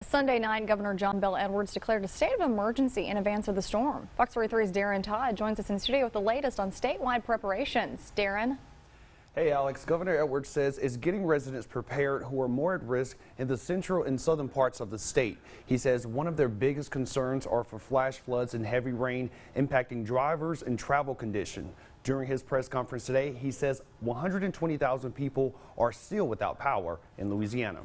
Sunday night, Governor John Bel Edwards declared a state of emergency in advance of the storm. Fox 43's Darren Todd joins us in studio with the latest on statewide preparations. Darren? Hey Alex, Governor Edwards says is getting residents prepared who are more at risk in the central and southern parts of the state. He says one of their biggest concerns are for flash floods and heavy rain impacting drivers and travel condition. During his press conference today, he says 120,000 people are still without power in Louisiana.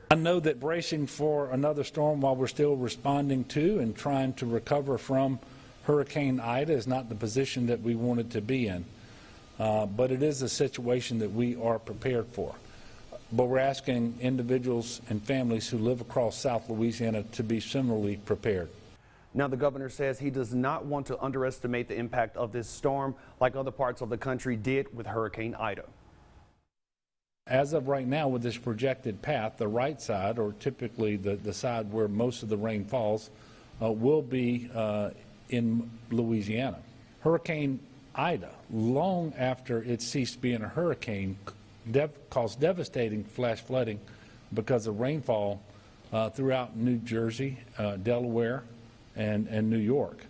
I know that bracing for another storm while we're still responding to and trying to recover from Hurricane Ida is not the position that we wanted to be in. But it is a situation that we are prepared for. But we're asking individuals and families who live across South Louisiana to be similarly prepared. Now, the governor says he does not want to underestimate the impact of this storm like other parts of the country did with Hurricane Ida. As of right now, with this projected path, the right side, or typically the side where most of the rain falls, will be in Louisiana. Hurricane Ida, long after it ceased being a hurricane, caused devastating flash flooding because of rainfall throughout New Jersey, Delaware, and New York.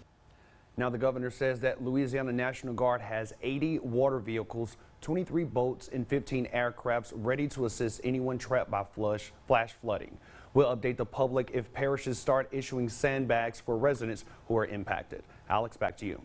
Now, the governor says that Louisiana National Guard has 80 water vehicles, 23 boats, and 15 aircrafts ready to assist anyone trapped by flash flooding. We'll update the public if parishes start issuing sandbags for residents who are impacted. Alex, back to you.